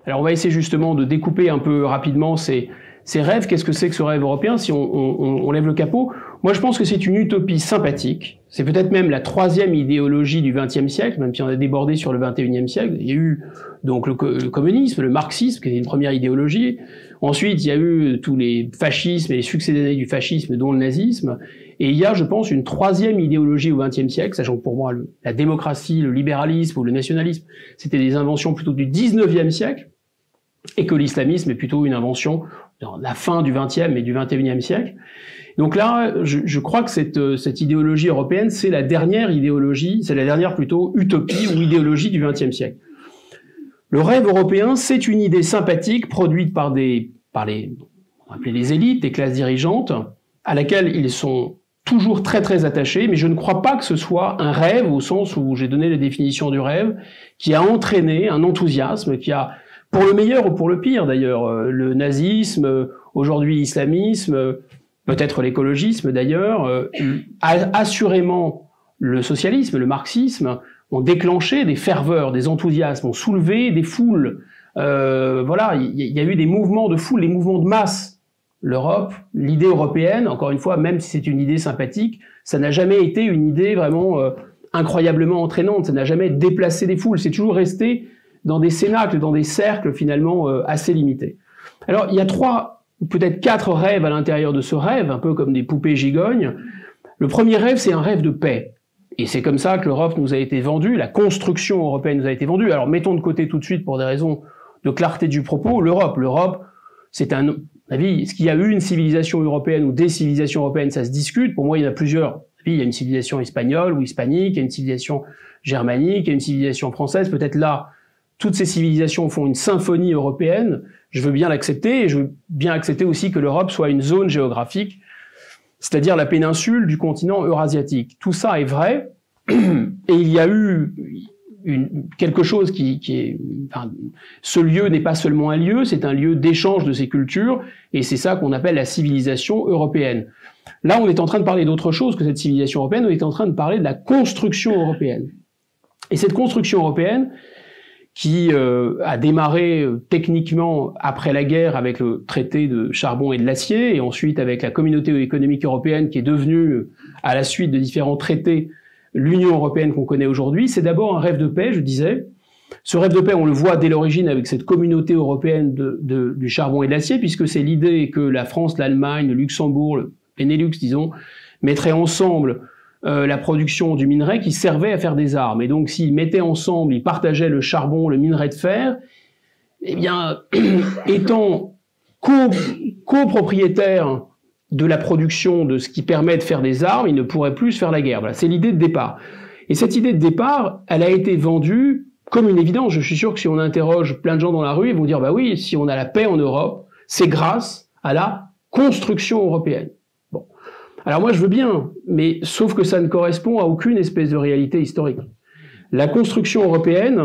Alors on va essayer justement de découper un peu rapidement ces rêves. Qu'est-ce que c'est que ce rêve européen si on lève le capot? Moi je pense que c'est une utopie sympathique. C'est peut-être même la troisième idéologie du XXe siècle, même si on a débordé sur le XXIe siècle. Il y a eu donc le communisme, le marxisme, qui était une première idéologie. Ensuite, il y a eu tous les fascismes et les succédés du fascisme, dont le nazisme. Et il y a, je pense, une troisième idéologie au XXe siècle, sachant que pour moi, la démocratie, le libéralisme ou le nationalisme, c'était des inventions plutôt du XIXe siècle, et que l'islamisme est plutôt une invention dans la fin du XXe et du XXIe siècle. Donc là, je crois que cette idéologie européenne, c'est la dernière idéologie, c'est la dernière plutôt utopie ou idéologie du XXe siècle. Le rêve européen, c'est une idée sympathique produite par les, on va appeler les élites, les classes dirigeantes, à laquelle ils sont toujours très très attachés, mais je ne crois pas que ce soit un rêve au sens où j'ai donné la définition du rêve, qui a entraîné un enthousiasme, qui a, pour le meilleur ou pour le pire d'ailleurs, le nazisme, aujourd'hui l'islamisme, peut-être l'écologisme d'ailleurs, assurément le socialisme, le marxisme, ont déclenché des ferveurs, des enthousiasmes, ont soulevé des foules. Voilà, il y a eu des mouvements de foule, des mouvements de masse. L'Europe, l'idée européenne, encore une fois, même si c'est une idée sympathique, ça n'a jamais été une idée vraiment incroyablement entraînante, ça n'a jamais déplacé des foules, c'est toujours resté dans des cénacles, dans des cercles finalement assez limités. Alors, il y a trois, peut-être quatre rêves à l'intérieur de ce rêve, un peu comme des poupées gigognes. Le premier rêve, c'est un rêve de paix. Et c'est comme ça que l'Europe nous a été vendue, la construction européenne nous a été vendue. Alors mettons de côté tout de suite, pour des raisons de clarté du propos, l'Europe. L'Europe, c'est un avis. Est-ce qu'il y a eu une civilisation européenne ou des civilisations européennes? Ça se discute. Pour moi, il y en a plusieurs. Il y a une civilisation espagnole ou hispanique, il y a une civilisation germanique, il y a une civilisation française. Peut-être là, toutes ces civilisations font une symphonie européenne. Je veux bien l'accepter, et je veux bien accepter aussi que l'Europe soit une zone géographique, c'est-à-dire la péninsule du continent eurasiatique. Tout ça est vrai, et il y a eu quelque chose qui est... Enfin, ce lieu n'est pas seulement un lieu, c'est un lieu d'échange de ces cultures, et c'est ça qu'on appelle la civilisation européenne. Là, on est en train de parler d'autre chose que cette civilisation européenne, on est en train de parler de la construction européenne. Et cette construction européenne, qui a démarré techniquement après la guerre avec le traité de charbon et de l'acier, et ensuite avec la communauté économique européenne qui est devenue, à la suite de différents traités, l'Union européenne qu'on connaît aujourd'hui, c'est d'abord un rêve de paix, je disais. Ce rêve de paix, on le voit dès l'origine avec cette communauté européenne du charbon et de l'acier, puisque c'est l'idée que la France, l'Allemagne, le Luxembourg, le Benelux, disons, mettraient ensemble la production du minerai qui servait à faire des armes. Et donc, s'ils mettaient ensemble, ils partageaient le charbon, le minerai de fer, eh bien, étant copropriétaires de la production de ce qui permet de faire des armes, ils ne pourraient plus faire la guerre. Voilà, c'est l'idée de départ. Et cette idée de départ, elle a été vendue comme une évidence. Je suis sûr que si on interroge plein de gens dans la rue, ils vont dire, bah oui, si on a la paix en Europe, c'est grâce à la construction européenne. Alors moi je veux bien, mais sauf que ça ne correspond à aucune espèce de réalité historique. La construction européenne,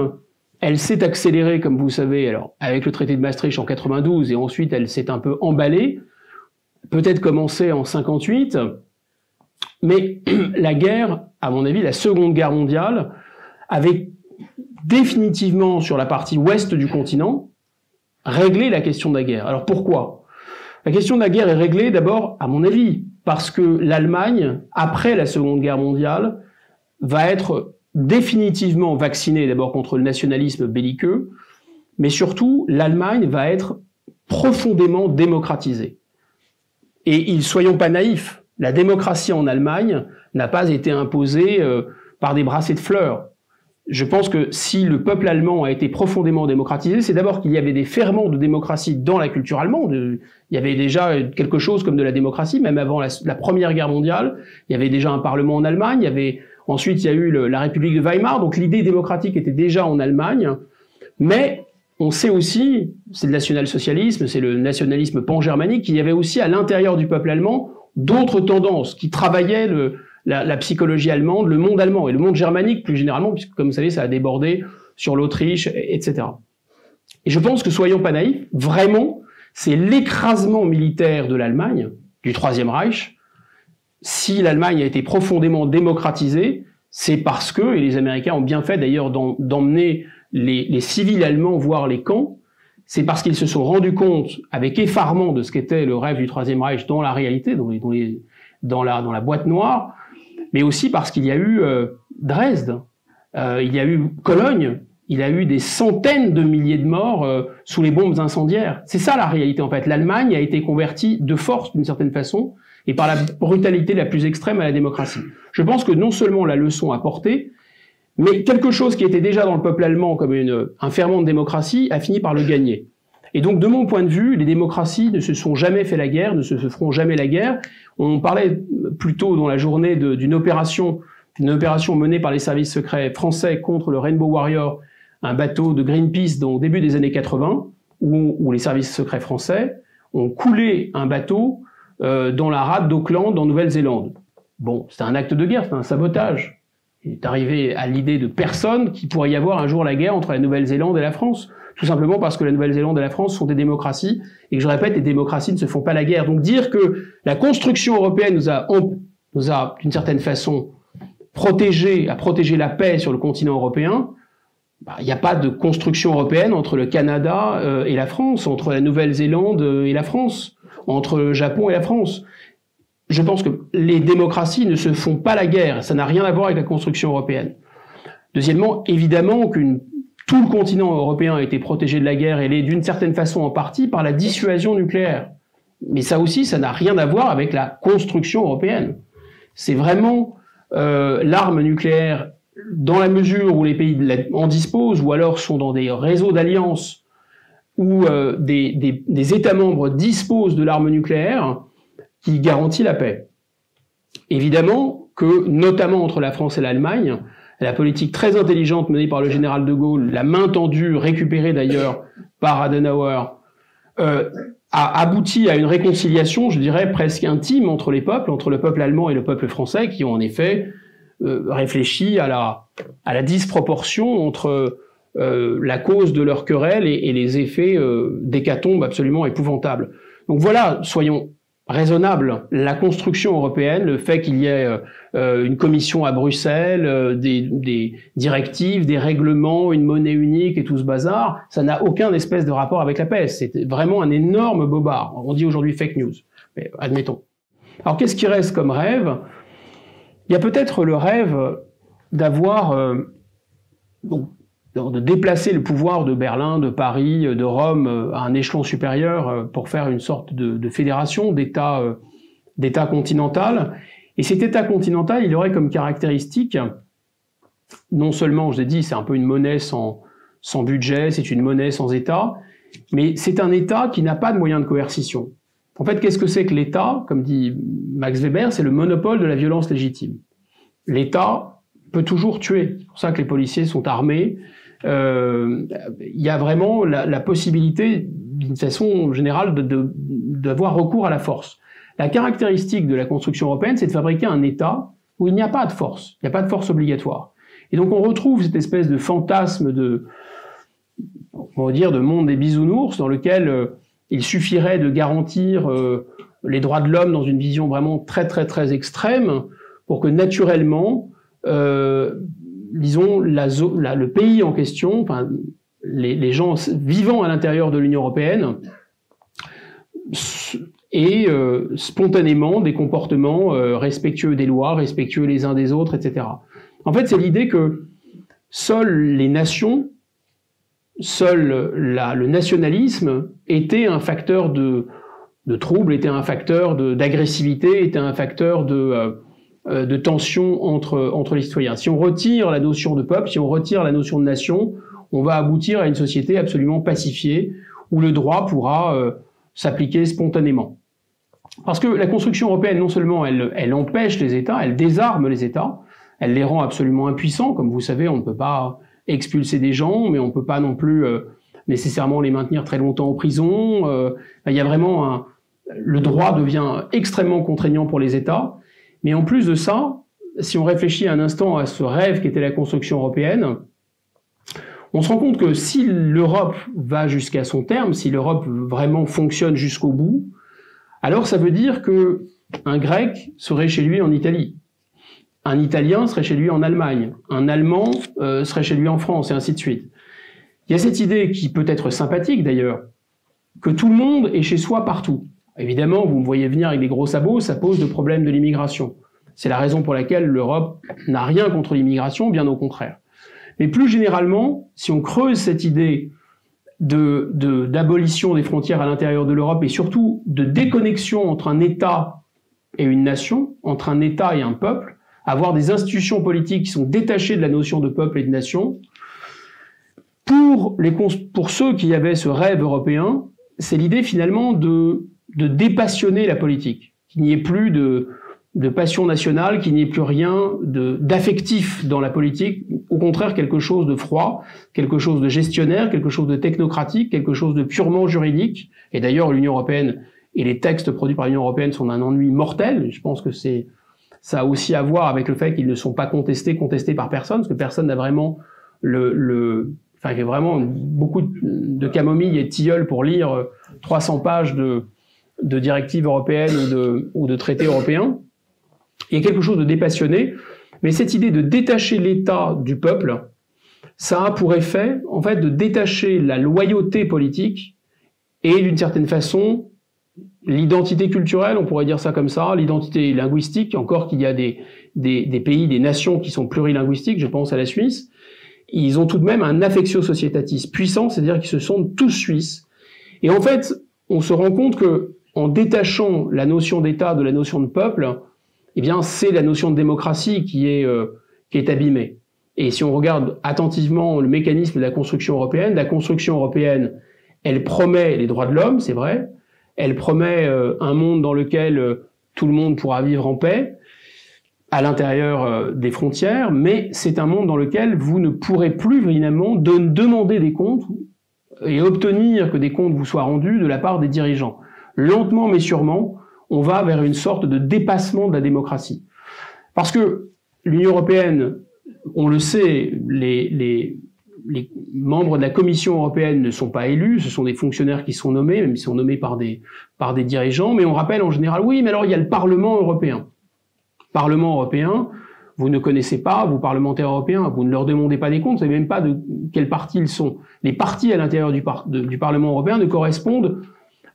elle s'est accélérée, comme vous savez, alors avec le traité de Maastricht en 92, et ensuite elle s'est un peu emballée, peut-être commencée en 58, mais la guerre, à mon avis, la Seconde Guerre mondiale, avait définitivement sur la partie ouest du continent réglé la question de la guerre. Alors pourquoi? La question de la guerre est réglée d'abord, à mon avis, parce que l'Allemagne, après la Seconde Guerre mondiale, va être définitivement vaccinée d'abord contre le nationalisme belliqueux, mais surtout, l'Allemagne va être profondément démocratisée. Et soyons pas naïfs, la démocratie en Allemagne n'a pas été imposée par des brassées de fleurs. Je pense que si le peuple allemand a été profondément démocratisé, c'est d'abord qu'il y avait des ferments de démocratie dans la culture allemande. Il y avait déjà quelque chose comme de la démocratie, même avant la Première Guerre mondiale. Il y avait déjà un parlement en Allemagne. Ensuite, il y a eu la République de Weimar. Donc l'idée démocratique était déjà en Allemagne. Mais on sait aussi, c'est le national-socialisme, c'est le nationalisme pan-germanique, qu'il y avait aussi à l'intérieur du peuple allemand d'autres tendances qui travaillaient la psychologie allemande, le monde allemand et le monde germanique plus généralement, puisque comme vous savez, ça a débordé sur l'Autriche, etc. Et je pense que, soyons pas naïfs, vraiment, c'est l'écrasement militaire de l'Allemagne, du Troisième Reich. Si l'Allemagne a été profondément démocratisée, c'est parce que, et les Américains ont bien fait d'ailleurs d'emmener les civils allemands voir les camps, c'est parce qu'ils se sont rendus compte avec effarement de ce qu'était le rêve du Troisième Reich dans la réalité, dans la boîte noire, mais aussi parce qu'il y a eu Dresde, il y a eu Cologne, il y a eu des centaines de milliers de morts sous les bombes incendiaires. C'est ça la réalité en fait. L'Allemagne a été convertie de force d'une certaine façon et par la brutalité la plus extrême à la démocratie. Je pense que non seulement la leçon a porté, mais quelque chose qui était déjà dans le peuple allemand comme un ferment de démocratie a fini par le gagner. Et donc, de mon point de vue, les démocraties ne se sont jamais fait la guerre, ne se feront jamais la guerre. On parlait plus tôt dans la journée d'une opération menée par les services secrets français contre le Rainbow Warrior, un bateau de Greenpeace au début des années 80, où les services secrets français ont coulé un bateau dans la rade d'Auckland en Nouvelle-Zélande. Bon, c'est un acte de guerre, c'est un sabotage. Il est arrivé à l'idée de personne qu'il pourrait y avoir un jour la guerre entre la Nouvelle-Zélande et la France, tout simplement parce que la Nouvelle-Zélande et la France sont des démocraties, et que je répète, les démocraties ne se font pas la guerre. Donc dire que la construction européenne nous a d'une certaine façon a protégé la paix sur le continent européen, il n'y a pas de construction européenne entre le Canada et la France, entre la Nouvelle-Zélande et la France, entre le Japon et la France. Je pense que les démocraties ne se font pas la guerre, ça n'a rien à voir avec la construction européenne. Deuxièmement, évidemment tout le continent européen a été protégé de la guerre et l'est d'une certaine façon en partie par la dissuasion nucléaire. Mais ça aussi, ça n'a rien à voir avec la construction européenne. C'est vraiment l'arme nucléaire dans la mesure où les pays en disposent ou alors sont dans des réseaux d'alliances où des États membres disposent de l'arme nucléaire qui garantit la paix. Évidemment que, notamment entre la France et l'Allemagne, la politique très intelligente menée par le général de Gaulle, la main tendue, récupérée d'ailleurs par Adenauer, a abouti à une réconciliation, je dirais, presque intime entre les peuples, entre le peuple allemand et le peuple français, qui ont en effet réfléchi à la disproportion entre la cause de leur querelle et les effets d'hécatombes absolument épouvantables. Donc voilà, soyons raisonnable. La construction européenne, le fait qu'il y ait une commission à Bruxelles, des directives, des règlements, une monnaie unique et tout ce bazar, ça n'a aucun espèce de rapport avec la paix. C'est vraiment un énorme bobard. On dit aujourd'hui fake news, mais admettons. Alors qu'est-ce qui reste comme rêve? Il y a peut-être le rêve d'avoir de déplacer le pouvoir de Berlin, de Paris, de Rome à un échelon supérieur pour faire une sorte de fédération d'État continental. Et cet État continental, il aurait comme caractéristique, non seulement, je l'ai dit, c'est un peu une monnaie sans budget, c'est une monnaie sans État, mais c'est un État qui n'a pas de moyens de coercition. En fait, qu'est-ce que c'est que l'État? Comme dit Max Weber, c'est le monopole de la violence légitime. L'État peut toujours tuer. C'est pour ça que les policiers sont armés. Il y a vraiment la possibilité, d'une façon générale, d'avoir recours à la force. La caractéristique de la construction européenne, c'est de fabriquer un État où il n'y a pas de force. Il n'y a pas de force obligatoire. Et donc on retrouve cette espèce de fantasme on va dire, de monde des bisounours, dans lequel il suffirait de garantir les droits de l'homme dans une vision vraiment très très très extrême pour que naturellement disons, le pays en question, enfin, les gens vivant à l'intérieur de l'Union européenne, aient spontanément des comportements respectueux des lois, respectueux les uns des autres, etc. En fait, c'est l'idée que seules les nations, le nationalisme était un facteur de trouble, était un facteur d'agressivité, était un facteur de tension entre les citoyens. Si on retire la notion de peuple, si on retire la notion de nation, on va aboutir à une société absolument pacifiée, où le droit pourra s'appliquer spontanément. Parce que la construction européenne, non seulement elle empêche les États, elle désarme les États, elle les rend absolument impuissants. Comme vous savez, on ne peut pas expulser des gens, mais on ne peut pas non plus nécessairement les maintenir très longtemps en prison. Il y a vraiment le droit devient extrêmement contraignant pour les États. Mais en plus de ça, si on réfléchit un instant à ce rêve qu'était la construction européenne, on se rend compte que si l'Europe va jusqu'à son terme, si l'Europe vraiment fonctionne jusqu'au bout, alors ça veut dire que un Grec serait chez lui en Italie, un Italien serait chez lui en Allemagne, un Allemand serait chez lui en France, et ainsi de suite. Il y a cette idée qui peut être sympathique d'ailleurs, que tout le monde est chez soi partout. Évidemment, vous me voyez venir avec des gros sabots, ça pose le problème de l'immigration. C'est la raison pour laquelle l'Europe n'a rien contre l'immigration, bien au contraire. Mais plus généralement, si on creuse cette idée d'abolition des frontières à l'intérieur de l'Europe et surtout de déconnexion entre un État et une nation, entre un État et un peuple, avoir des institutions politiques qui sont détachées de la notion de peuple et de nation, pour ceux qui avaient ce rêve européen, c'est l'idée finalement de dépassionner la politique, qu'il n'y ait plus de passion nationale, qu'il n'y ait plus rien d'affectif dans la politique, au contraire quelque chose de froid, quelque chose de gestionnaire, quelque chose de technocratique, quelque chose de purement juridique. Et d'ailleurs, l'Union européenne et les textes produits par l'Union européenne sont d'un ennui mortel. Je pense que ça a aussi à voir avec le fait qu'ils ne sont pas contestés par personne, parce que personne n'a vraiment enfin, il y a vraiment beaucoup de camomille et de tilleuls pour lire 300 pages de directives européennes ou de traités européens. Il y a quelque chose de dépassionné, mais cette idée de détacher l'État du peuple, ça a pour effet, en fait, de détacher la loyauté politique et, d'une certaine façon, l'identité culturelle, on pourrait dire ça comme ça, l'identité linguistique, encore qu'il y a des pays, des nations qui sont plurilinguistiques, je pense à la Suisse, ils ont tout de même un affectio societatis puissant, c'est-à-dire qu'ils se sentent tous suisses. Et en fait, on se rend compte que, en détachant la notion d'État de la notion de peuple, eh bien, c'est la notion de démocratie qui est abîmée. Et si on regarde attentivement le mécanisme de la construction européenne, elle promet les droits de l'homme, c'est vrai, elle promet un monde dans lequel tout le monde pourra vivre en paix, à l'intérieur des frontières, mais c'est un monde dans lequel vous ne pourrez plus finalement demander des comptes et obtenir que des comptes vous soient rendus de la part des dirigeants. Lentement mais sûrement, on va vers une sorte de dépassement de la démocratie. Parce que l'Union européenne, on le sait, les membres de la Commission européenne ne sont pas élus, ce sont des fonctionnaires qui sont nommés, même s'ils sont nommés par des dirigeants, mais on rappelle en général, oui, mais alors il y a le Parlement européen. Parlement européen, vous ne connaissez pas vos parlementaires européens, vous ne leur demandez pas des comptes, vous ne savez même pas de quel parti ils sont. Les partis à l'intérieur du Parlement européen ne correspondent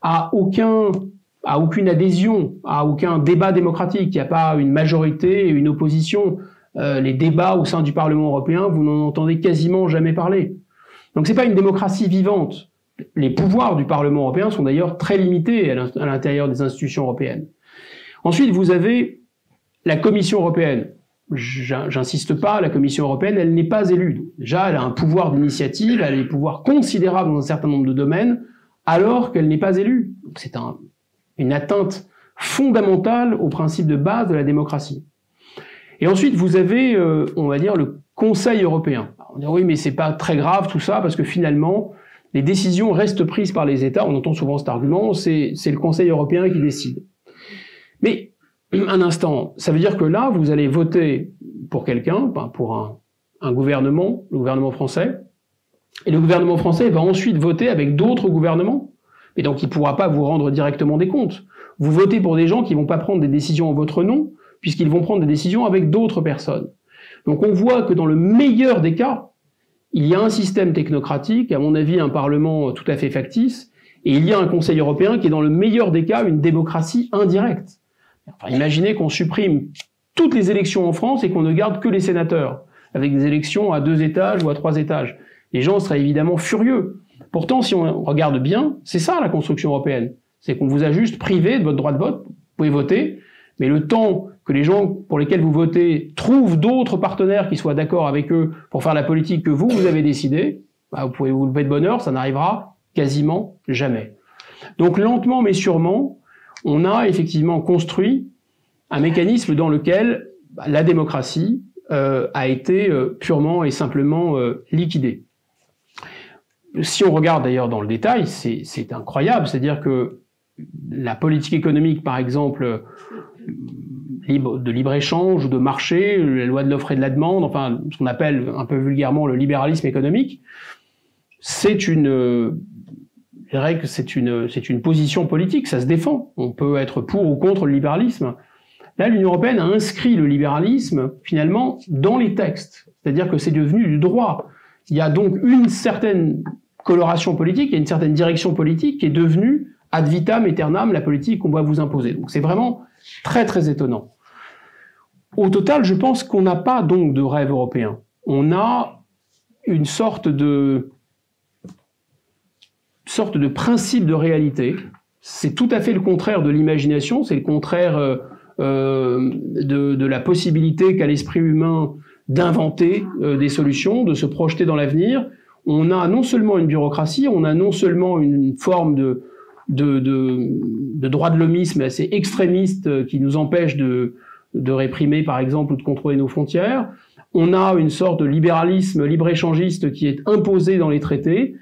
à aucune adhésion, à aucun débat démocratique. Il n'y a pas une majorité et une opposition. Les débats au sein du Parlement européen, vous n'en entendez quasiment jamais parler. Donc c'est pas une démocratie vivante. Les pouvoirs du Parlement européen sont d'ailleurs très limités à l'intérieur des institutions européennes. Ensuite, vous avez la Commission européenne. J'insiste pas, la Commission européenne, elle n'est pas élue. Déjà, elle a un pouvoir d'initiative, elle a des pouvoirs considérables dans un certain nombre de domaines, alors qu'elle n'est pas élue. C'est une atteinte fondamentale au principe de base de la démocratie. Et ensuite, vous avez, on va dire, le Conseil européen. On dit oui, mais c'est pas très grave tout ça, parce que finalement, les décisions restent prises par les États. On entend souvent cet argument, c'est le Conseil européen qui décide. Mais un instant, ça veut dire que là, vous allez voter pour quelqu'un, pour un gouvernement, le gouvernement français, et le gouvernement français va ensuite voter avec d'autres gouvernements, et donc il ne pourra pas vous rendre directement des comptes. Vous votez pour des gens qui ne vont pas prendre des décisions en votre nom, puisqu'ils vont prendre des décisions avec d'autres personnes. Donc on voit que dans le meilleur des cas, il y a un système technocratique, à mon avis un parlement tout à fait factice, et il y a un Conseil européen qui est dans le meilleur des cas une démocratie indirecte. Enfin, imaginez qu'on supprime toutes les élections en France et qu'on ne garde que les sénateurs, avec des élections à 2 étages ou à 3 étages. Les gens seraient évidemment furieux. Pourtant, si on regarde bien, c'est ça la construction européenne. C'est qu'on vous a juste privé de votre droit de vote. Vous pouvez voter, mais le temps que les gens pour lesquels vous votez trouvent d'autres partenaires qui soient d'accord avec eux pour faire la politique que vous avez décidé, vous pouvez vous lever de bonne heure, ça n'arrivera quasiment jamais. Donc lentement mais sûrement, on a effectivement construit un mécanisme dans lequel la démocratie a été purement et simplement liquidée. Si on regarde d'ailleurs dans le détail, c'est incroyable, c'est-à-dire que la politique économique, par exemple, de libre-échange ou de marché, la loi de l'offre et de la demande, enfin ce qu'on appelle un peu vulgairement le libéralisme économique, je dirais que c'est une position politique, ça se défend. On peut être pour ou contre le libéralisme. Là, l'Union européenne a inscrit le libéralisme, finalement, dans les textes. C'est-à-dire que c'est devenu du droit. Il y a donc une certaine coloration politique, il y a une certaine direction politique qui est devenue ad vitam aeternam la politique qu'on va vous imposer. Donc c'est vraiment très très étonnant. Au total, je pense qu'on n'a pas donc de rêve européen. On a une sorte de principe de réalité. C'est tout à fait le contraire de l'imagination, c'est le contraire de la possibilité qu'a l'esprit humain d'inventer des solutions, de se projeter dans l'avenir. On a non seulement une bureaucratie, on a non seulement une forme de droit de l'homisme assez extrémiste qui nous empêche de réprimer, par exemple, ou de contrôler nos frontières. On a une sorte de libéralisme libre-échangiste qui est imposé dans les traités.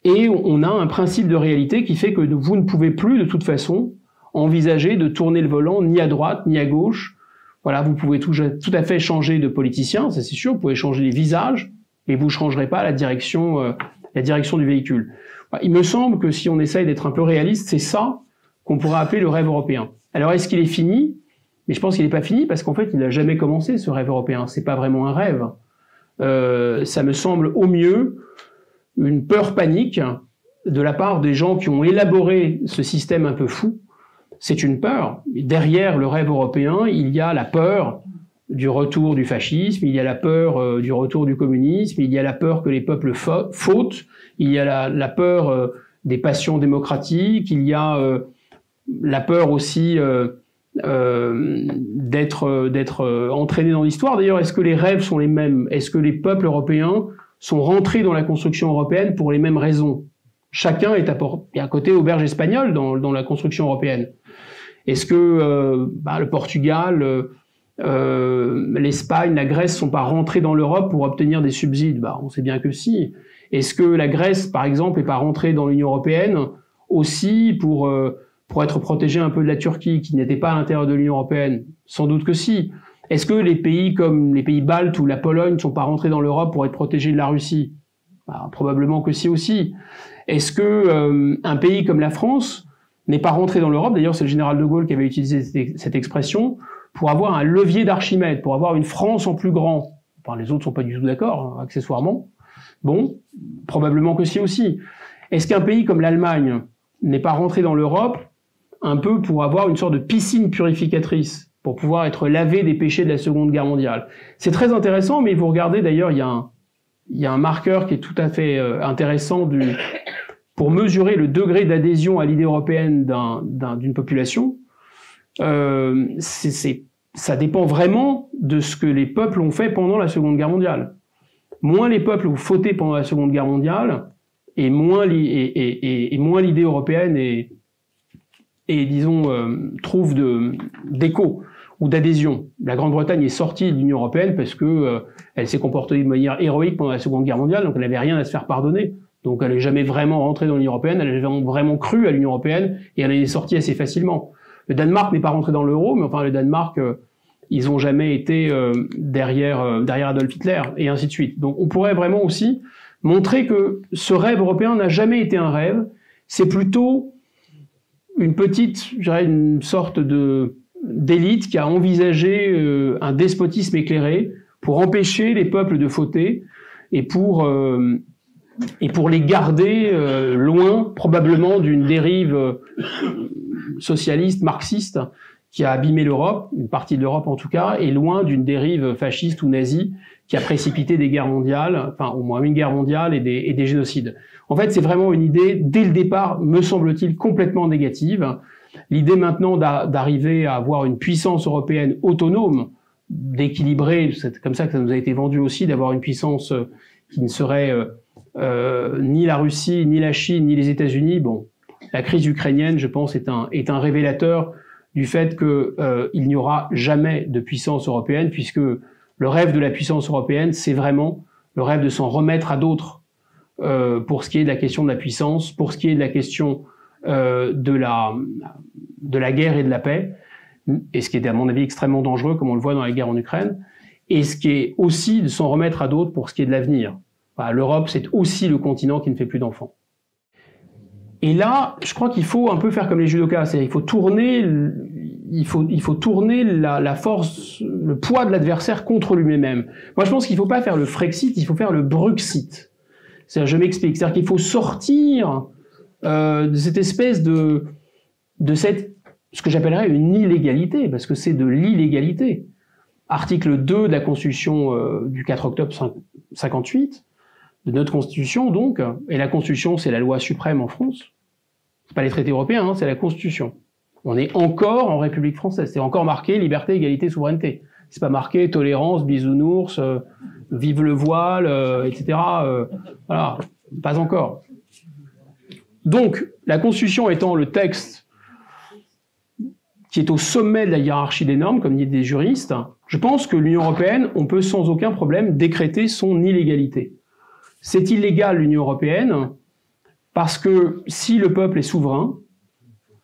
Et on a un principe de réalité qui fait que vous ne pouvez plus, de toute façon, envisager de tourner le volant ni à droite, ni à gauche. Voilà, vous pouvez tout à fait changer de politicien, ça c'est sûr, vous pouvez changer les visages, mais vous ne changerez pas la direction du véhicule. Il me semble que si on essaye d'être un peu réaliste, c'est ça qu'on pourrait appeler le rêve européen. Alors est-ce qu'il est fini? Mais je pense qu'il n'est pas fini parce qu'en fait, il n'a jamais commencé, ce rêve européen. C'est pas vraiment un rêve. Ça me semble au mieux une peur panique de la part des gens qui ont élaboré ce système un peu fou. C'est une peur. Derrière le rêve européen, il y a la peur du retour du fascisme, il y a la peur du retour du communisme, il y a la peur que les peuples fautent, il y a la peur des passions démocratiques, il y a la peur aussi d'être entraîné dans l'histoire. D'ailleurs, est-ce que les rêves sont les mêmes? Est-ce que les peuples européens sont rentrés dans la construction européenne pour les mêmes raisons? Chacun est à côté auberge espagnole dans la construction européenne. Est-ce que le Portugal, l'Espagne, la Grèce sont pas rentrés dans l'Europe pour obtenir des subsides? On sait bien que si. Est-ce que la Grèce, par exemple, est pas rentrée dans l'Union européenne aussi pour être protégée un peu de la Turquie, qui n'était pas à l'intérieur de l'Union européenne? Sans doute que si. Est-ce que les pays comme les pays baltes ou la Pologne ne sont pas rentrés dans l'Europe pour être protégés de la Russie? Probablement que si aussi. Est-ce que un pays comme la France n'est pas rentré dans l'Europe? D'ailleurs, c'est le général de Gaulle qui avait utilisé cette expression pour avoir un levier d'Archimède, pour avoir une France en plus grand. Les autres sont pas du tout d'accord, accessoirement. Bon, probablement que si aussi. Est-ce qu'un pays comme l'Allemagne n'est pas rentré dans l'Europe un peu pour avoir une sorte de piscine purificatrice, pour pouvoir être lavé des péchés de la Seconde Guerre mondiale? C'est très intéressant, mais vous regardez d'ailleurs, il y a un marqueur qui est tout à fait intéressant pour mesurer le degré d'adhésion à l'idée européenne d'une population. Ça dépend vraiment de ce que les peuples ont fait pendant la Seconde Guerre mondiale. Moins les peuples ont fauté pendant la Seconde Guerre mondiale, et moins l'idée européenne trouve d'écho ou d'adhésion. La Grande-Bretagne est sortie de l'Union européenne parce que elle s'est comportée de manière héroïque pendant la Seconde Guerre mondiale, donc elle n'avait rien à se faire pardonner. Donc elle n'est jamais vraiment rentrée dans l'Union européenne, elle a jamais vraiment cru à l'Union européenne, et elle en est sortie assez facilement. Le Danemark n'est pas rentré dans l'euro, mais enfin le Danemark, ils n'ont jamais été derrière Adolf Hitler, et ainsi de suite. Donc on pourrait vraiment aussi montrer que ce rêve européen n'a jamais été un rêve, c'est plutôt une sorte d'élite qui a envisagé un despotisme éclairé pour empêcher les peuples de fauter et pour les garder loin, probablement, d'une dérive socialiste, marxiste, qui a abîmé l'Europe, une partie de l'Europe en tout cas, et loin d'une dérive fasciste ou nazie qui a précipité des guerres mondiales, enfin au moins une guerre mondiale et des génocides. En fait, c'est vraiment une idée, dès le départ, me semble-t-il, complètement négative. L'idée maintenant d'arriver à avoir une puissance européenne autonome, d'équilibrer, c'est comme ça que ça nous a été vendu aussi, d'avoir une puissance qui ne serait ni la Russie, ni la Chine, ni les États-Unis. Bon, la crise ukrainienne, je pense, est un révélateur du fait qu'il n'y aura jamais de puissance européenne, puisque le rêve de la puissance européenne, c'est vraiment le rêve de s'en remettre à d'autres pour ce qui est de la question de la puissance, pour ce qui est de la question de la guerre et de la paix, et ce qui est à mon avis extrêmement dangereux, comme on le voit dans la guerre en Ukraine, et ce qui est aussi de s'en remettre à d'autres pour ce qui est de l'avenir. L'Europe, c'est aussi le continent qui ne fait plus d'enfants. Et là, je crois qu'il faut un peu faire comme les judokas, c'est-à-dire il faut tourner il faut tourner la force, le poids de l'adversaire contre lui-même. Moi, je pense qu'il ne faut pas faire le Frexit, il faut faire le Bruxit. Je m'explique. C'est-à-dire qu'il faut sortir de cette espèce de ce que j'appellerais une illégalité, parce que c'est de l'illégalité. Article 2 de la Constitution du 4 octobre 58, de notre Constitution donc, et la Constitution c'est la loi suprême en France, c'est pas les traités européens, hein, c'est la Constitution. On est encore en République française, c'est encore marqué liberté, égalité, souveraineté. C'est pas marqué tolérance, bisounours, vive le voile, etc. Voilà, pas encore. Donc, la Constitution étant le texte qui est au sommet de la hiérarchie des normes, comme disent des juristes, je pense que l'Union européenne, on peut sans aucun problème décréter son illégalité. C'est illégal l'Union européenne parce que si le peuple est souverain,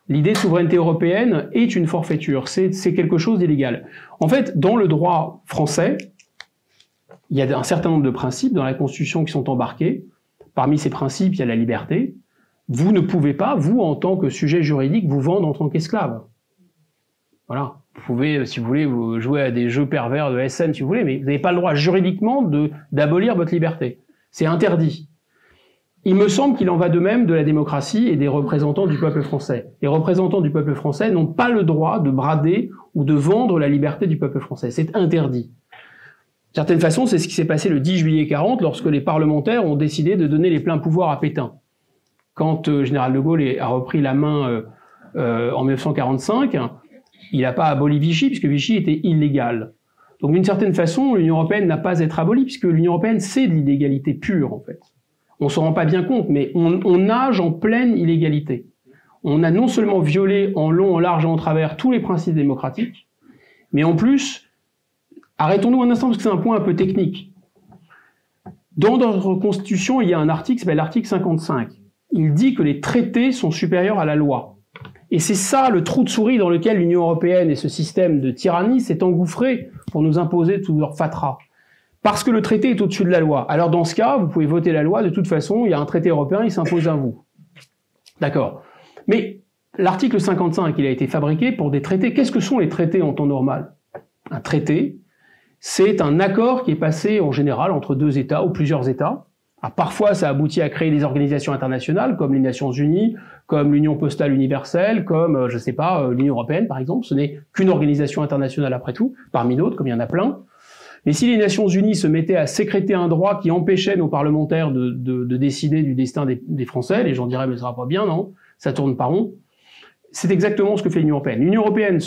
l'idée de souveraineté européenne est une forfaiture, c'est quelque chose d'illégal. En fait, dans le droit français, il y a un certain nombre de principes dans la Constitution qui sont embarqués. Parmi ces principes, il y a la liberté. Vous ne pouvez pas, vous, en tant que sujet juridique, vous vendre en tant qu'esclave. Voilà. Vous pouvez, si vous voulez, vous jouer à des jeux pervers de SM, si vous voulez, mais vous n'avez pas le droit juridiquement d'abolir votre liberté. C'est interdit. Il me semble qu'il en va de même de la démocratie et des représentants du peuple français. Les représentants du peuple français n'ont pas le droit de brader ou de vendre la liberté du peuple français. C'est interdit. D'une certaine façon, c'est ce qui s'est passé le 10 juillet 40 lorsque les parlementaires ont décidé de donner les pleins pouvoirs à Pétain. Quand le général de Gaulle a repris la main en 1945, il n'a pas aboli Vichy, puisque Vichy était illégal. Donc d'une certaine façon, l'Union européenne n'a pas à être abolie, puisque l'Union européenne, c'est de l'illégalité pure, en fait. On s'en rend pas bien compte, mais on nage en pleine illégalité. On a non seulement violé en long, en large et en travers tous les principes démocratiques, mais en plus, arrêtons-nous un instant, parce que c'est un point un peu technique. Dans notre Constitution, il y a un article qui s'appelle l'article 55. Il dit que les traités sont supérieurs à la loi. Et c'est ça le trou de souris dans lequel l'Union européenne et ce système de tyrannie s'est engouffré pour nous imposer tout leur fatras. Parce que le traité est au-dessus de la loi. Alors dans ce cas, vous pouvez voter la loi, de toute façon, il y a un traité européen, il s'impose à vous. D'accord. Mais l'article 55, il a été fabriqué pour des traités. Qu'est-ce que sont les traités en temps normal? Un traité, c'est un accord qui est passé en général entre deux États ou plusieurs États. Alors, parfois, ça aboutit à créer des organisations internationales, comme les Nations Unies, comme l'Union Postale Universelle, comme, je sais pas, l'Union Européenne, par exemple. Ce n'est qu'une organisation internationale après tout, parmi d'autres, comme il y en a plein. Mais si les Nations Unies se mettaient à sécréter un droit qui empêchait nos parlementaires de décider du destin des Français, les gens diraient, mais ça va pas bien, non? Ça tourne pas rond. C'est exactement ce que fait l'Union Européenne. L'Union Européenne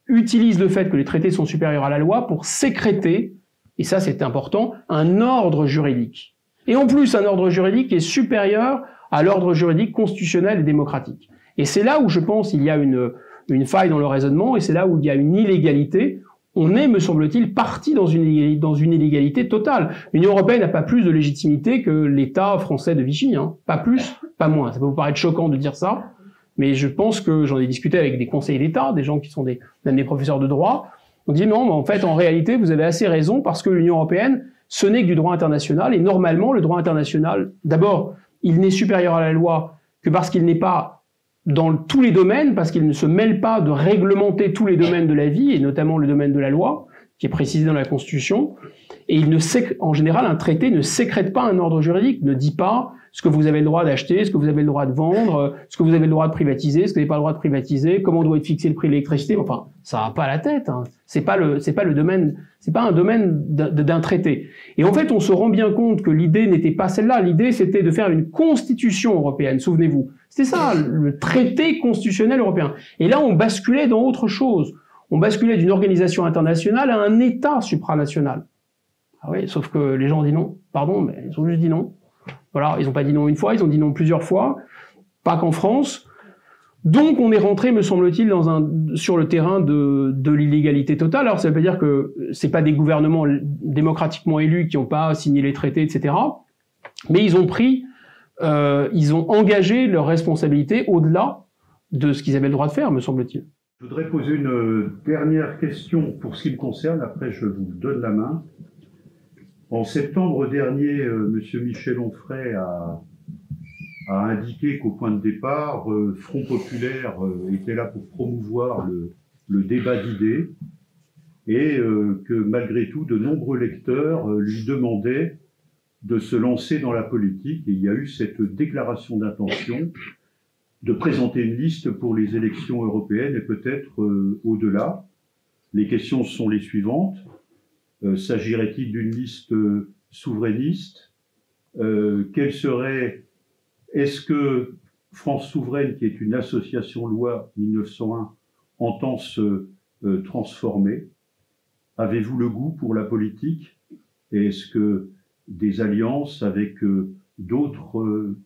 utilise le fait que les traités sont supérieurs à la loi pour sécréter, et ça c'est important, un ordre juridique. Et en plus, un ordre juridique qui est supérieur à l'ordre juridique constitutionnel et démocratique. Et c'est là où je pense qu'il y a une faille dans le raisonnement, et c'est là où il y a une illégalité. On est, me semble-t-il, parti dans une illégalité totale. L'Union européenne n'a pas plus de légitimité que l'État français de Vichy, hein. Pas plus, pas moins. Ça peut vous paraître choquant de dire ça, mais je pense que j'en ai discuté avec des conseillers d'État, des gens qui sont même des professeurs de droit. On dit non, mais en fait, en réalité, vous avez assez raison, parce que l'Union européenne, ce n'est que du droit international, et normalement, le droit international, d'abord, il n'est supérieur à la loi que parce qu'il n'est pas dans tous les domaines, parce qu'il ne se mêle pas de réglementer tous les domaines de la vie, et notamment le domaine de la loi, qui est précisé dans la Constitution, et en général, un traité ne sécrète pas un ordre juridique, ne dit pas ce que vous avez le droit d'acheter, ce que vous avez le droit de vendre, ce que vous avez le droit de privatiser, ce que vous n'avez pas le droit de privatiser, comment doit être fixé le prix de l'électricité. Enfin, ça va pas à la tête, hein. C'est pas un domaine d'un traité. Et en fait, on se rend bien compte que l'idée n'était pas celle-là. L'idée, c'était de faire une constitution européenne. Souvenez-vous. C'était ça, le traité constitutionnel européen. Et là, on basculait dans autre chose. On basculait d'une organisation internationale à un État supranational. Ah oui, sauf que les gens ont dit non. Pardon, mais ils ont juste dit non. Voilà, ils n'ont pas dit non une fois, ils ont dit non plusieurs fois. Pas qu'en France. Donc on est rentré, me semble-t-il, sur le terrain de l'illégalité totale. Alors ça veut pas dire que c'est pas des gouvernements démocratiquement élus qui n'ont pas signé les traités, etc. Mais ils ont engagé leurs responsabilités au-delà de ce qu'ils avaient le droit de faire, me semble-t-il. Je voudrais poser une dernière question pour ce qui me concerne, après je vous donne la main. En septembre dernier, M. Michel Onfray a indiqué qu'au point de départ, Front Populaire était là pour promouvoir le débat d'idées, et que malgré tout, de nombreux lecteurs lui demandaient de se lancer dans la politique. Et il y a eu cette déclaration d'intention de présenter une liste pour les élections européennes et peut-être au-delà. Les questions sont les suivantes. S'agirait-il d'une liste souverainiste? Est-ce que France Souveraine, qui est une association loi 1901, entend se transformer? Avez-vous le goût pour la politique? Et est-ce que des alliances avec d'autres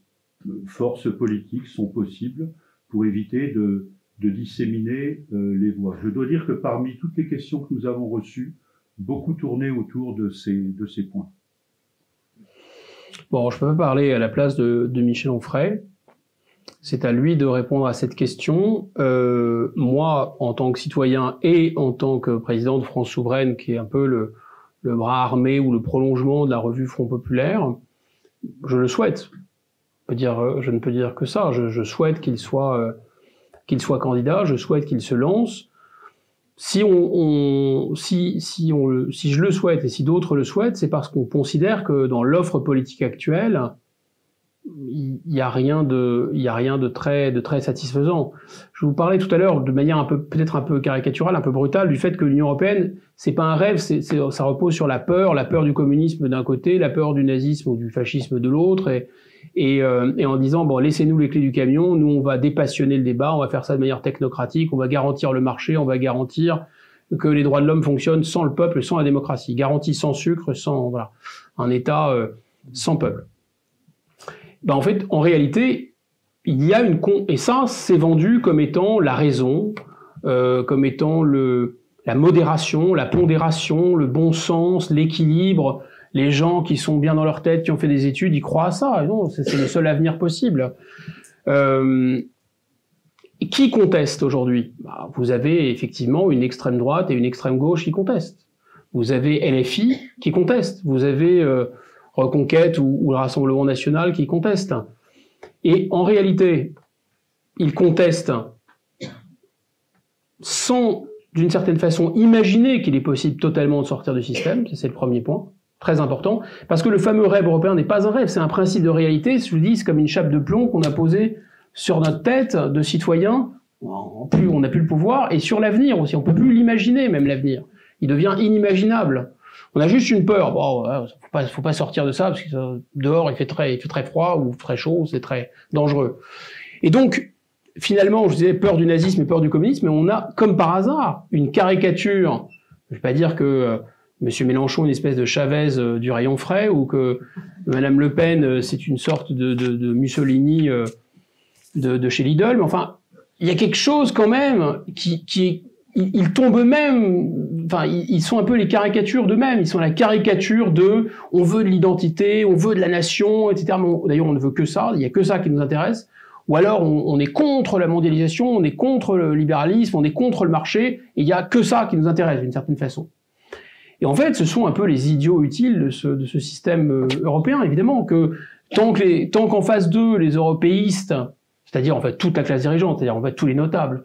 forces politiques sont possibles pour éviter de disséminer les voix? Je dois dire que parmi toutes les questions que nous avons reçues, beaucoup tournaient autour de ces points. Bon, je ne peux pas parler à la place de Michel Onfray. C'est à lui de répondre à cette question. Moi, en tant que citoyen et en tant que président de France Souveraine, qui est un peu le bras armé ou le prolongement de la revue Front Populaire, je le souhaite. Je ne peux dire que ça. Je souhaite qu'il soit candidat, je souhaite qu'il se lance. Si je le souhaite et si d'autres le souhaitent, c'est parce qu'on considère que dans l'offre politique actuelle, il y a rien de très satisfaisant. Je vous parlais tout à l'heure de manière peut-être un peu caricaturale, un peu brutale, du fait que l'Union européenne, c'est pas un rêve, ça repose sur la peur du communisme d'un côté, la peur du nazisme ou du fascisme de l'autre, et en disant bon, laissez-nous les clés du camion, nous on va dépassionner le débat, on va faire ça de manière technocratique, on va garantir le marché, on va garantir que les droits de l'homme fonctionnent sans le peuple, sans la démocratie, garantie sans sucre, sans un État sans peuple. Ben en fait, en réalité, il y a et ça, c'est vendu comme étant la raison, comme étant la modération, la pondération, le bon sens, l'équilibre. Les gens qui sont bien dans leur tête, qui ont fait des études, ils croient à ça. Et non, c'est le seul avenir possible. Qui conteste aujourd'hui? Ben, vous avez effectivement une extrême droite et une extrême gauche qui contestent. Vous avez LFI qui conteste. Vous avez Reconquête ou le Rassemblement National qui contestent. Et en réalité, ils contestent sans, d'une certaine façon, imaginer qu'il est possible totalement de sortir du système. C'est le premier point, très important. Parce que le fameux rêve européen n'est pas un rêve, c'est un principe de réalité. Je vous dis, c'est comme une chape de plomb qu'on a posée sur notre tête de citoyens. On n'a plus le pouvoir. Et sur l'avenir aussi, on ne peut plus l'imaginer, même l'avenir. Il devient inimaginable. On a juste une peur. Bon, faut pas sortir de ça parce que dehors il fait très froid ou très chaud, c'est très dangereux. Et donc finalement, je disais peur du nazisme et peur du communisme, mais on a comme par hasard une caricature. Je vais pas dire que Monsieur Mélenchon est une espèce de Chavez du rayon frais ou que Madame Le Pen c'est une sorte de Mussolini de chez Lidl, mais enfin il y a quelque chose quand même qui ils tombent eux-mêmes, enfin, ils sont un peu les caricatures d'eux-mêmes. Ils sont la caricature on veut de l'identité, on veut de la nation, etc. D'ailleurs, on ne veut que ça. Il n'y a que ça qui nous intéresse. Ou alors, on est contre la mondialisation, on est contre le libéralisme, on est contre le marché. Et il n'y a que ça qui nous intéresse, d'une certaine façon. Et en fait, ce sont un peu les idiots utiles de ce système européen, évidemment, que tant qu'en face d'eux, les européistes, c'est-à-dire en fait toute la classe dirigeante, c'est-à-dire en fait tous les notables,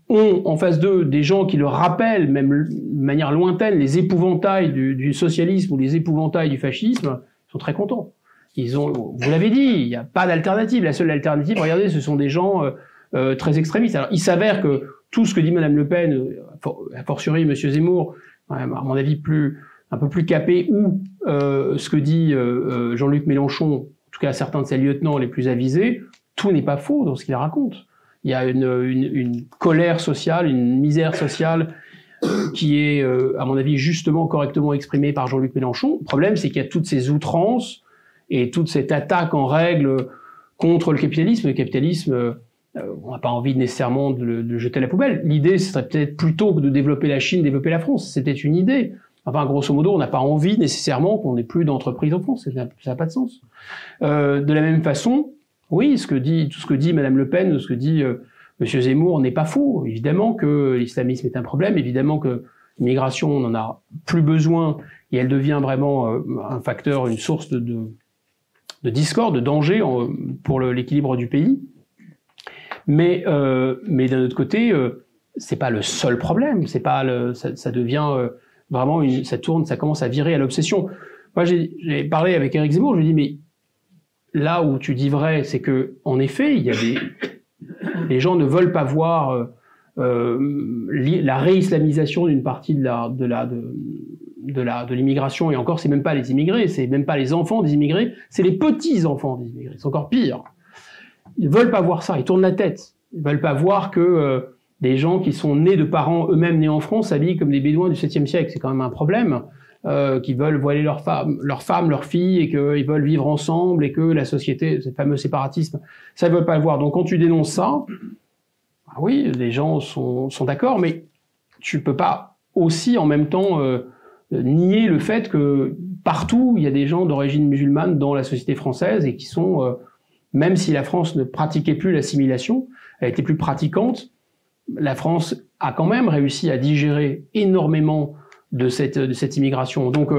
ont en face d'eux des gens qui leur rappellent, même de manière lointaine, les épouvantails du socialisme ou les épouvantails du fascisme, ils sont très contents. Vous l'avez dit, il n'y a pas d'alternative. La seule alternative, regardez, ce sont des gens très extrémistes. Alors, il s'avère que tout ce que dit Madame Le Pen, a fortiori Monsieur Zemmour, à mon avis un peu plus capé, ou ce que dit Jean-Luc Mélenchon, en tout cas certains de ses lieutenants les plus avisés, tout n'est pas faux dans ce qu'il raconte. Il y a une colère sociale, une misère sociale qui est, à mon avis, justement, correctement exprimée par Jean-Luc Mélenchon. Le problème, c'est qu'il y a toutes ces outrances et toute cette attaque en règle contre le capitalisme. Le capitalisme, on n'a pas envie nécessairement de le jeter à la poubelle. L'idée, ce serait peut-être plutôt que de développer la Chine, développer la France. C'était une idée. Enfin, grosso modo, on n'a pas envie nécessairement qu'on n'ait plus d'entreprises en France. Ça n'a pas de sens. De la même façon, oui, tout ce que dit Madame Le Pen, ce que dit Monsieur Zemmour n'est pas faux. Évidemment que l'islamisme est un problème, évidemment que l'immigration, on n'en a plus besoin et elle devient vraiment un facteur, une source de discorde, de danger pour l'équilibre du pays. Mais d'un autre côté, c'est pas le seul problème. C'est pas ça devient vraiment ça commence à virer à l'obsession. Moi, j'ai parlé avec Éric Zemmour, je lui ai dit, mais là où tu dis vrai, c'est que, en effet, il y a les gens ne veulent pas voir la réislamisation d'une partie de l'immigration, et encore, c'est même pas les immigrés, c'est même pas les enfants des immigrés, c'est les petits-enfants des immigrés, c'est encore pire. Ils veulent pas voir ça, ils tournent la tête. Ils veulent pas voir que des gens qui sont nés de parents eux-mêmes nés en France s'habillent comme des bédouins du 7e siècle, c'est quand même un problème. Qui veulent voiler leurs femmes, leurs filles, et qu'ils veulent vivre ensemble, et que la société, ce fameux séparatisme, ça ils veulent pas le voir. Donc quand tu dénonces ça, bah oui, les gens sont d'accord, mais tu peux pas aussi en même temps nier le fait que partout il y a des gens d'origine musulmane dans la société française, et qui sont, même si la France ne pratiquait plus l'assimilation, elle était plus pratiquante, la France a quand même réussi à digérer énormément de cette immigration. Donc,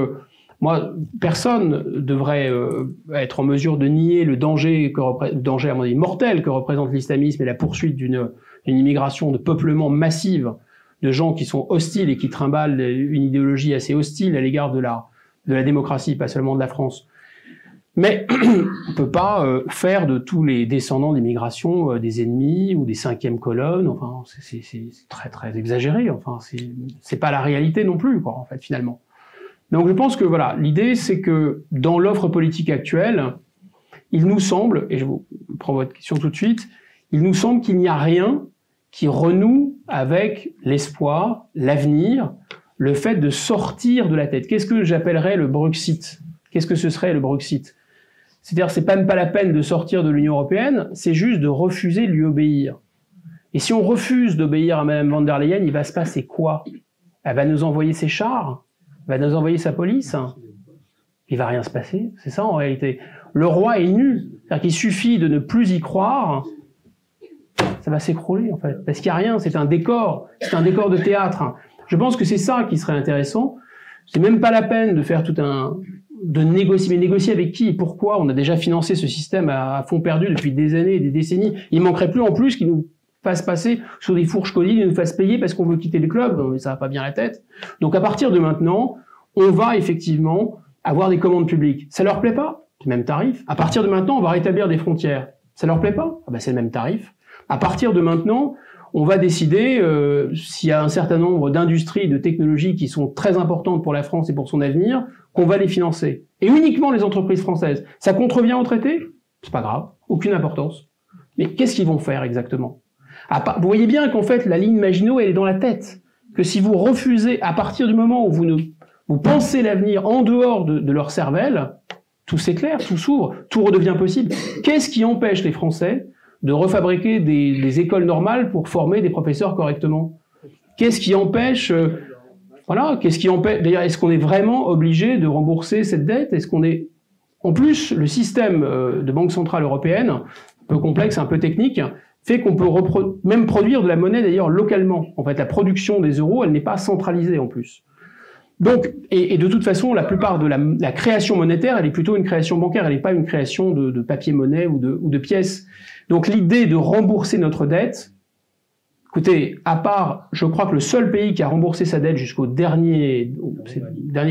moi, personne ne devrait être en mesure de nier le danger à mon avis mortel que représente l'islamisme et la poursuite d'une immigration de peuplement massive de gens qui sont hostiles et qui trimballent une idéologie assez hostile à l'égard de la démocratie, pas seulement de la France. Mais on peut pas faire de tous les descendants d'immigration des ennemis ou des cinquièmes colonnes. Enfin, c'est très très exagéré. Enfin, c'est pas la réalité non plus, quoi, en fait, finalement. Donc, je pense que voilà, l'idée, c'est que dans l'offre politique actuelle, il nous semble, et je vous prends votre question tout de suite, il nous semble qu'il n'y a rien qui renoue avec l'espoir, l'avenir, le fait de sortir de la tête. Qu'est-ce que j'appellerais le Bruxit? Qu'est-ce que ce serait le Bruxit? C'est-à-dire, c'est même pas la peine de sortir de l'Union européenne, c'est juste de refuser de lui obéir. Et si on refuse d'obéir à Mme von der Leyen, il va se passer quoi? Elle va nous envoyer ses chars? Elle va nous envoyer sa police? Il va rien se passer, c'est ça en réalité. Le roi est nu, c'est-à-dire qu'il suffit de ne plus y croire, ça va s'écrouler en fait. Parce qu'il n'y a rien, c'est un décor de théâtre. Je pense que c'est ça qui serait intéressant. C'est même pas la peine de faire de négocier. Mais négocier avec qui et pourquoi? On a déjà financé ce système à fond perdu depuis des années et des décennies. Il manquerait plus en plus qu'il nous fasse passer sur des fourches codines et nous fasse payer parce qu'on veut quitter le club. Ça va pas bien la tête. Donc à partir de maintenant, on va effectivement avoir des commandes publiques. Ça leur plaît pas? C'est le même tarif. À partir de maintenant, on va rétablir des frontières. Ça leur plaît pas? Ah ben c'est le même tarif. À partir de maintenant, on va décider s'il y a un certain nombre d'industries, de technologies qui sont très importantes pour la France et pour son avenir, qu'on va les financer. Et uniquement les entreprises françaises. Ça contrevient au traité? C'est pas grave, aucune importance. Mais qu'est-ce qu'ils vont faire exactement? Vous voyez bien qu'en fait, la ligne Maginot, elle est dans la tête. Que si vous refusez, à partir du moment où vous pensez l'avenir en dehors de leur cervelle, tout s'éclaire, tout s'ouvre, tout redevient possible. Qu'est-ce qui empêche les Français de refabriquer des écoles normales pour former des professeurs correctement? Qu'est-ce qui empêche qu'est-ce qui empêche? D'ailleurs, est-ce qu'on est vraiment obligé de rembourser cette dette? Est-ce qu'on est... En plus, le système de Banque Centrale Européenne, un peu complexe, un peu technique, fait qu'on peut même produire de la monnaie d'ailleurs localement. En fait, la production des euros, elle n'est pas centralisée en plus. Donc, et de toute façon, la plupart de la création monétaire, elle est plutôt une création bancaire, elle n'est pas une création de papier-monnaie ou de pièces. Donc l'idée de rembourser notre dette, écoutez, à part, je crois que le seul pays qui a remboursé sa dette jusqu'au dernier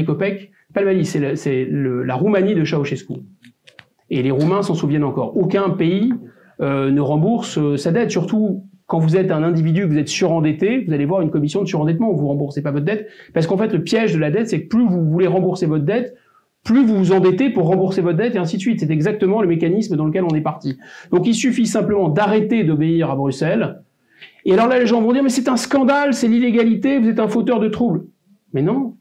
copec, pas le Mali, c'est la Roumanie de Ceausescu. Et les Roumains s'en souviennent encore. Aucun pays ne rembourse sa dette, surtout quand vous êtes un individu, que vous êtes surendetté, vous allez voir une commission de surendettement où vous remboursez pas votre dette, parce qu'en fait le piège de la dette, c'est que plus vous voulez rembourser votre dette, plus vous vous endettez pour rembourser votre dette, et ainsi de suite. C'est exactement le mécanisme dans lequel on est parti. Donc il suffit simplement d'arrêter d'obéir à Bruxelles. Et alors là, les gens vont dire, mais c'est un scandale, c'est l'illégalité, vous êtes un fauteur de troubles. Mais non,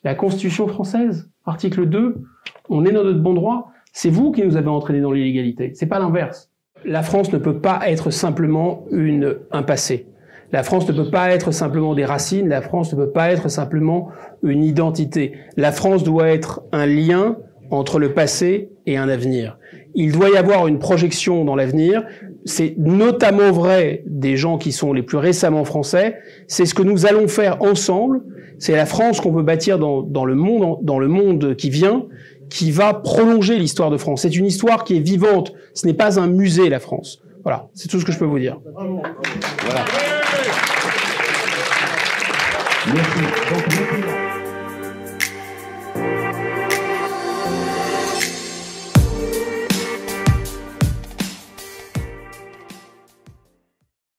la Constitution française, article 2, on est dans notre bon droit. C'est vous qui nous avez entraînés dans l'illégalité, c'est pas l'inverse. La France ne peut pas être simplement un passé. La France ne peut pas être simplement des racines, la France ne peut pas être simplement une identité. La France doit être un lien entre le passé et un avenir. Il doit y avoir une projection dans l'avenir. C'est notamment vrai des gens qui sont les plus récemment français. C'est ce que nous allons faire ensemble. C'est la France qu'on veut bâtir dans le monde qui vient, qui va prolonger l'histoire de France. C'est une histoire qui est vivante. Ce n'est pas un musée, la France. Voilà, c'est tout ce que je peux vous dire. Voilà. Merci. Donc,